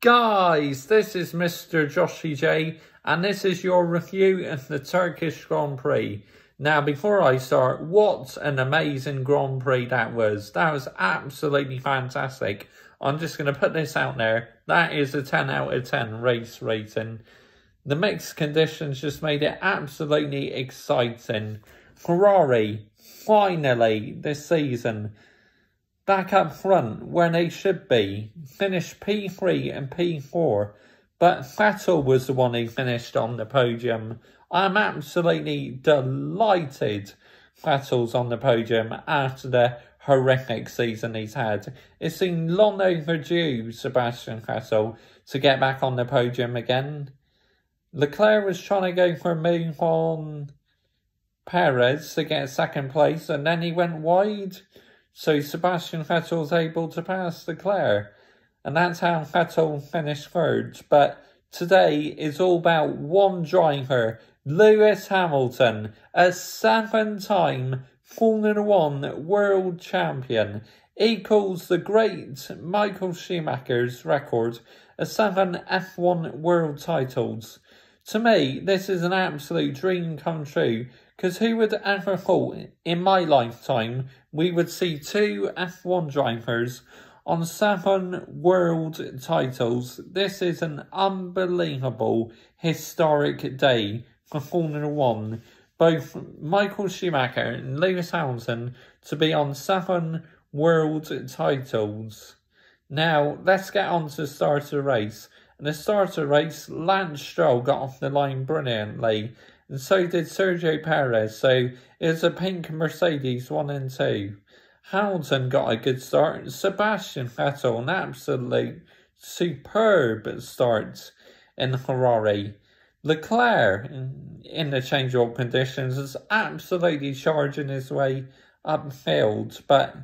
Guys, this is Mr. Joshy J, and this is your review of the Turkish Grand Prix. Now, before I start, what an amazing Grand Prix that was. That was absolutely fantastic. I'm just going to put this out there. That is a 10 out of 10 race rating. The mixed conditions just made it absolutely exciting. Ferrari, finally, this season, back up front where they should be. Finished P3 and P4. But Vettel was the one who finished on the podium. I'm absolutely delighted Vettel's on the podium after the horrific season he's had. It seemed long overdue, Sebastian Vettel, to get back on the podium again. Leclerc was trying to go for a move on Perez to get second place, and then he went wide. So Sebastian Vettel was able to pass Leclerc. And that's how Vettel finished third. But today is all about one driver, Lewis Hamilton, a 7-time Formula 1 world champion. Equals the great Michael Schumacher's record of 7 F1 world titles. To me, this is an absolute dream come true, because who would ever thought in my lifetime we would see 2 F1 drivers on 7 world titles? This is an unbelievable, historic day for Formula 1. Both Michael Schumacher and Lewis Hamilton to be on 7 world titles. Now, let's get on to the start of the race. In the start of the race, Lance Stroll got off the line brilliantly, and so did Sergio Perez, so it was a pink Mercedes 1 and 2. Hamilton got a good start. Sebastian Vettel, an absolute superb start in the Ferrari. Leclerc, in the changeover conditions, is absolutely charging his way upfield, but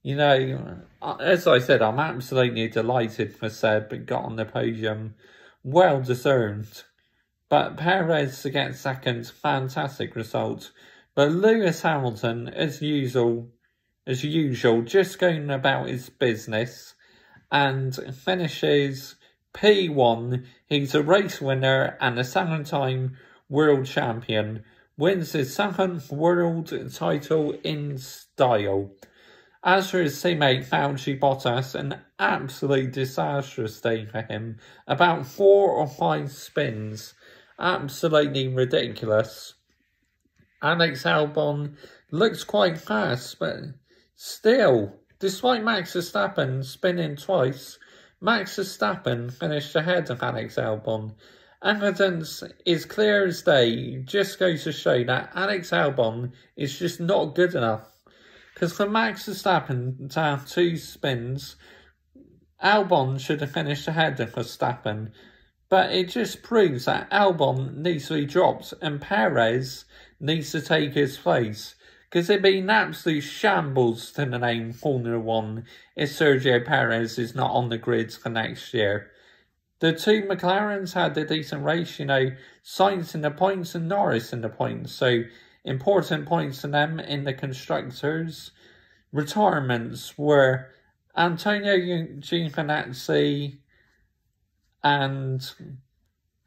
you know, as I said, I'm absolutely delighted for Seb, but got on the podium. Well deserved. But Perez to get second, fantastic result. But Lewis Hamilton, as usual, just going about his business and finishes P1. He's a race winner and a 7-time world champion. Wins his 7th world title in style. As for his teammate Valtteri Bottas, an absolute disastrous day for him. About 4 or 5 spins. Absolutely ridiculous. Alex Albon looks quite fast, but still, despite Max Verstappen spinning twice, Max Verstappen finished ahead of Alex Albon. Evidence is clear as day, just goes to show that Alex Albon is just not good enough. Because for Max Verstappen to have 2 spins, Albon should have finished ahead of Verstappen. But it just proves that Albon needs to be dropped and Perez needs to take his place. Because it'd be an absolute shambles to the name Formula 1 if Sergio Perez is not on the grids for next year. The 2 McLarens had a decent race, you know, Sainz in the points and Norris in the points. So important points to them in the constructors. Retirements were Antonio Giovinazzi and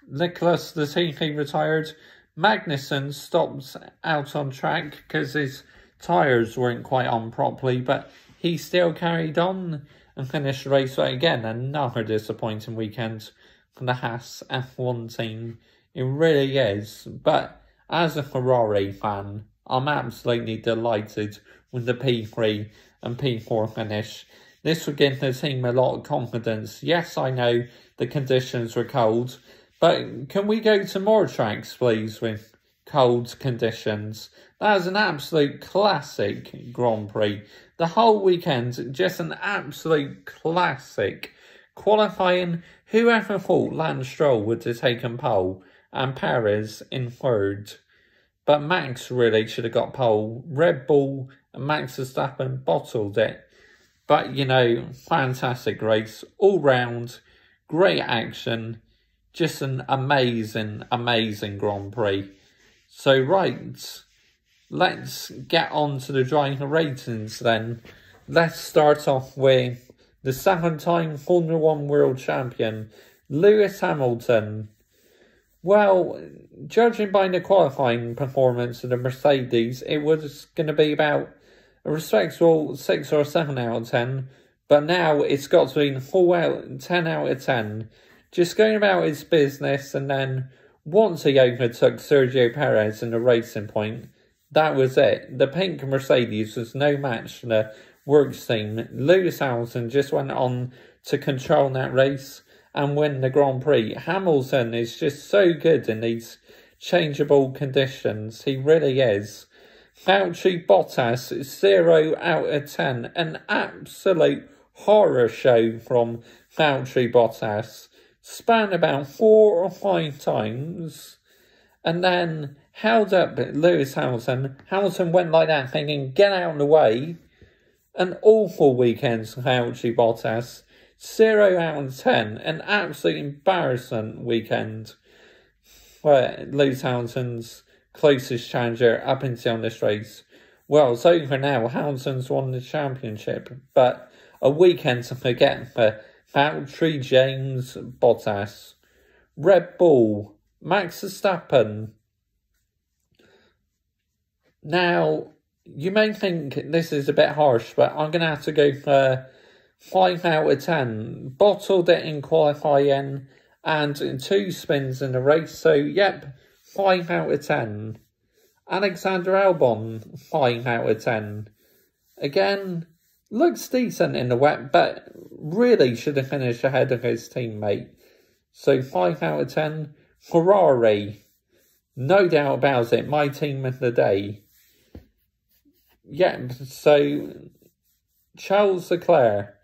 Nicholas Latifi retired. Magnussen stopped out on track because his tyres weren't quite on properly, but he still carried on and finished the race again. Another disappointing weekend for the Haas F1 team. It really is. But as a Ferrari fan, I'm absolutely delighted with the P3 and P4 finish. This would give the team a lot of confidence. Yes, I know the conditions were cold, but can we go to more tracks, please, with cold conditions? That is an absolute classic Grand Prix. The whole weekend, just an absolute classic. Qualifying, whoever thought Lance Stroll would have taken pole and Perez in third. But Max really should have got pole. Red Bull and Max Verstappen bottled it. But, you know, fantastic race. All round, great action. Just an amazing, amazing Grand Prix. So, right, let's get on to the driver ratings then. Let's start off with the 7-time Formula One world champion, Lewis Hamilton. Well, judging by the qualifying performance of the Mercedes, it was going to be about a respectable 6 or 7 out of 10, but now it's got to be a full 10 out of 10. Just going about his business, and then once he overtook Sergio Perez in the racing point, that was it. The pink Mercedes was no match for the works team. Lewis Hamilton just went on to control that race and win the Grand Prix. Hamilton is just so good in these changeable conditions. He really is. Valtteri Bottas, 0 out of 10. An absolute horror show from Valtteri Bottas. Spun about 4 or 5 times and then held up Lewis Hamilton. Hamilton went like that thinking, get out of the way. An awful weekend for Valtteri Bottas. 0 out of 10. An absolute embarrassing weekend for Lewis Hamilton's closest challenger up until this race. Well, it's over now. Hamilton's won the championship, but a weekend to forget for Valtteri James Bottas. Red Bull, Max Verstappen. Now, you may think this is a bit harsh, but I'm going to have to go for 5 out of 10. Bottled it in qualifying and 2 spins in the race. So, yep, 5 out of 10. Alexander Albon, 5 out of 10. Again, looks decent in the wet, but really should have finished ahead of his teammate. So 5 out of 10. Ferrari, no doubt about it, my team of the day. Yeah, so Charles Leclerc,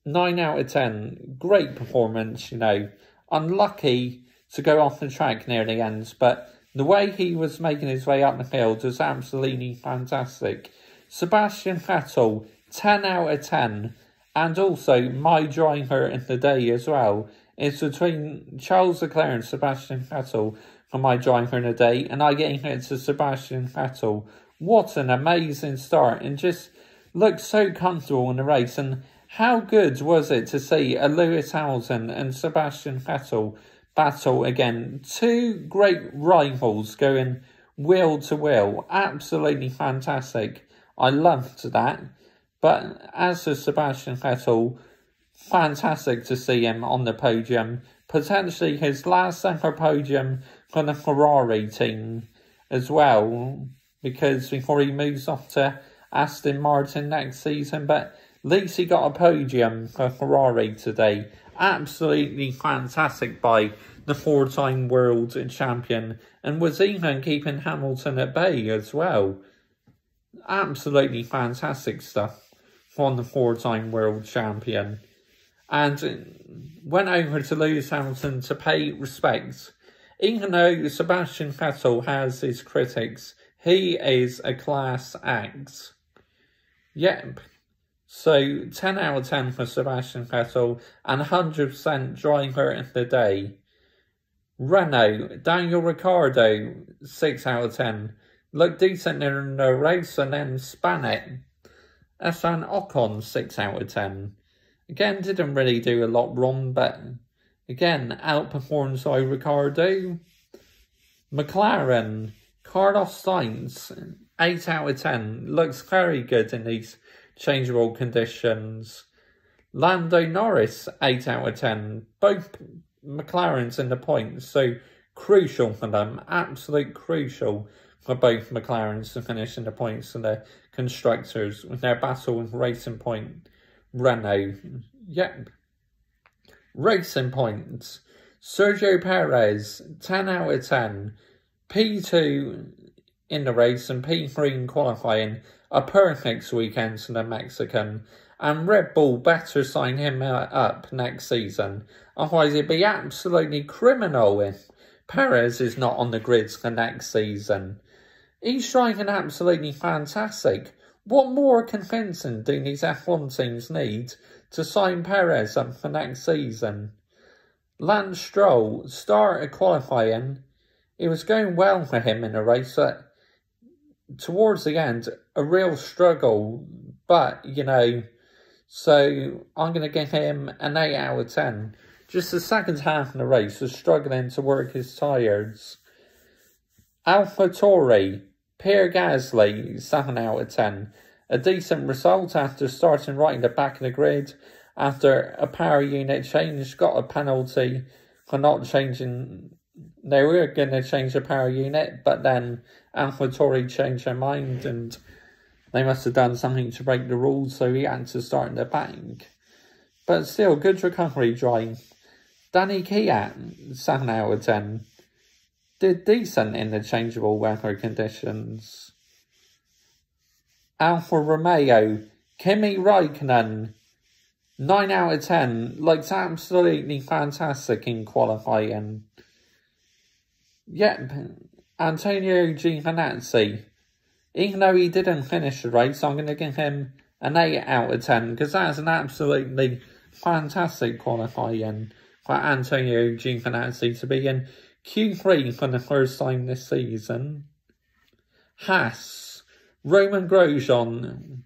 9 out of 10. Great performance, you know. Unlucky to go off the track near the end, but the way he was making his way up the field was absolutely fantastic. Sebastian Vettel, 10 out of 10. And also, my driver in the day as well. It's between Charles Leclerc and Sebastian Vettel for my driver in the day. And I gave it to Sebastian Vettel. What an amazing start. And just looked so comfortable in the race. And how good was it to see a Lewis Hamilton and Sebastian Vettel battle again? 2 great rivals going wheel to wheel. Absolutely fantastic. I loved that. But as for Sebastian Vettel, fantastic to see him on the podium. Potentially his last ever podium for the Ferrari team as well, because before he moves off to Aston Martin next season. But at least he got a podium for Ferrari today. Absolutely fantastic by the 4-time world champion, and was even keeping Hamilton at bay as well. Absolutely fantastic stuff from the 4-time world champion. And went over to Lewis Hamilton to pay respects. Even though Sebastian Vettel has his critics, he is a class act. Yep. So 10 out of 10 for Sebastian Vettel and 100% driver of the day. Renault, Daniel Ricciardo, 6 out of 10. Looked decent in the race and then span it. Esteban Ocon, 6 out of 10. Again, didn't really do a lot wrong, but again, outperforms by Ricciardo. McLaren, Carlos Sainz, 8 out of 10. Looks very good in these changeable conditions. Lando Norris, 8 out of 10. Both McLarens in the points, so crucial for them. Absolute crucial for both McLarens to finish in the points and the constructors with their battle with Racing Point Renault. Yep. Racing points. Sergio Perez, 10 out of 10. P2 in the race and P3 in qualifying. A perfect weekend for the Mexican. And Red Bull better sign him up next season. Otherwise it'd be absolutely criminal if Perez is not on the grids for next season. He's driving absolutely fantastic. What more convincing do these F1 teams need to sign Perez up for next season? Lance Stroll started qualifying. It was going well for him in the race, but towards the end, a real struggle. But, you know, So I'm going to give him an 8 out of 10. Just the second half of the race was struggling to work his tyres. AlphaTauri, Pierre Gasly, 7 out of 10. A decent result after starting right in the back of the grid. After a power unit change, got a penalty for not changing. They were going to change the power unit, but then AlphaTauri changed their mind and they must have done something to break the rules, so he had to start in the back. But still, good recovery drive. Danny Kiat, 7 out of 10. Did decent in the changeable weather conditions. Alfa Romeo, Kimi Räikkönen, 9 out of 10. Looks absolutely fantastic in qualifying. Yep, Antonio Giovinazzi. Even though he didn't finish the race, I'm going to give him an 8 out of 10 because that's an absolutely fantastic qualifying for Antonio Giovinazzi to be in Q3 for the first time this season. Haas, Roman Grosjean,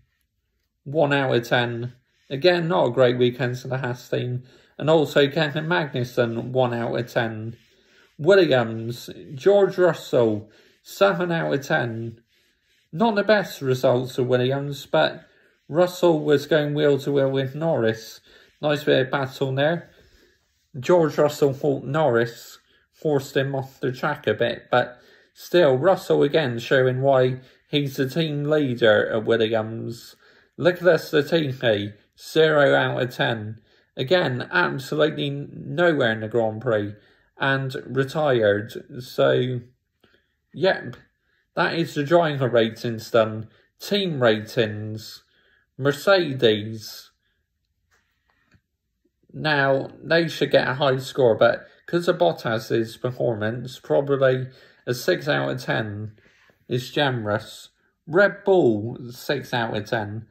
1 out of 10. Again, not a great weekend for the Haas team. And also Kevin Magnussen, 1 out of 10. Williams, George Russell, 7 out of 10. Not the best results for Williams, but Russell was going wheel to wheel with Norris. Nice bit of battle there. George Russell thought Norris forced him off the track a bit, but still, Russell again showing why he's the team leader at Williams. Nicholas Latifi, 0 out of 10. Again, absolutely nowhere in the Grand Prix and retired. So, yep. That is the driver ratings done. Team ratings. Mercedes. Now, they should get a high score, but because of Bottas's performance, probably a 6 out of 10 is generous. Red Bull, 6 out of 10.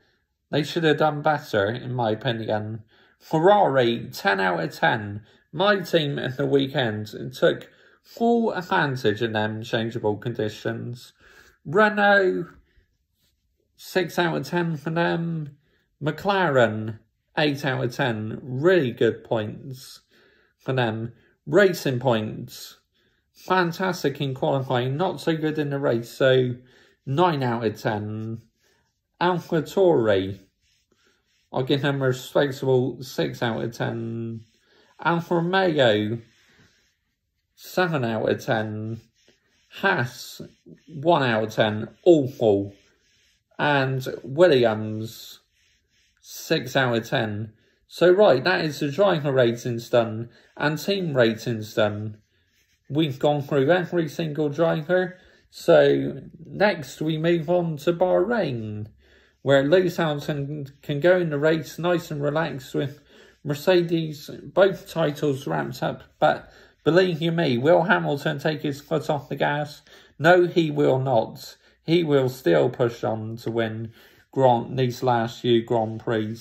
They should have done better, in my opinion. Ferrari, 10 out of 10. My team at the weekend took full advantage of them changeable conditions. Renault, 6 out of 10 for them. McLaren, 8 out of 10. Really good points for them. Racing points, fantastic in qualifying, not so good in the race, so 9 out of 10. AlphaTauri, I'll give them a respectable 6 out of 10. Alfa Romeo, 7 out of 10. Haas, 1 out of 10. Awful. And Williams, 6 out of 10. So, right, that is the driver ratings done and team ratings done. We've gone through every single driver. So, next we move on to Bahrain, where Lewis Hamilton can go in the race nice and relaxed with Mercedes, both titles wrapped up, but believe you me, will Hamilton take his foot off the gas? No, he will not. He will still push on to win these last few Grand Prix.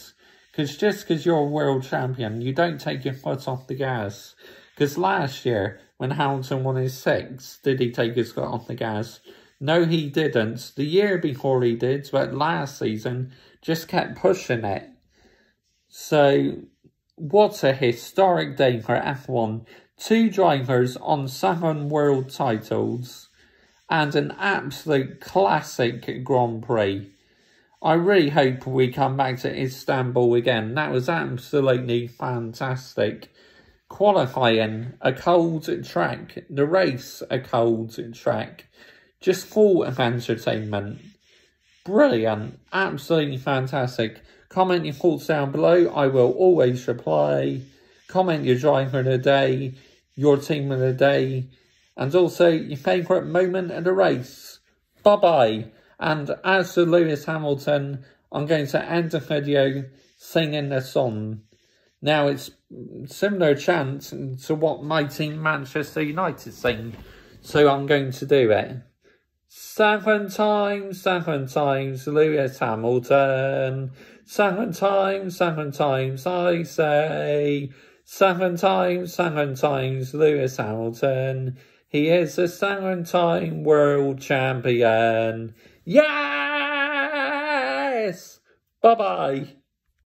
Because just because you're a world champion, you don't take your foot off the gas. Because last year, when Hamilton won his 6th, did he take his foot off the gas? No, he didn't. The year before he did, but last season, just kept pushing it. So, what a historic day for F1. 2 drivers on 7 world titles. And an absolute classic Grand Prix. I really hope we come back to Istanbul again. That was absolutely fantastic. Qualifying, a cold track. The race, a cold track. Just full of entertainment. Brilliant. Absolutely fantastic. Comment your thoughts down below. I will always reply. Comment your driver of the day, your team of the day, and also your favourite moment of the race. Bye-bye. And as for Lewis Hamilton, I'm going to end the video singing the song. Now, it's similar chant to what my team Manchester United sing, so I'm going to do it. 7 times, Lewis Hamilton. 7 times, I say. 7 times, Lewis Hamilton. He is a 7-time world champion. Yes! Bye-bye.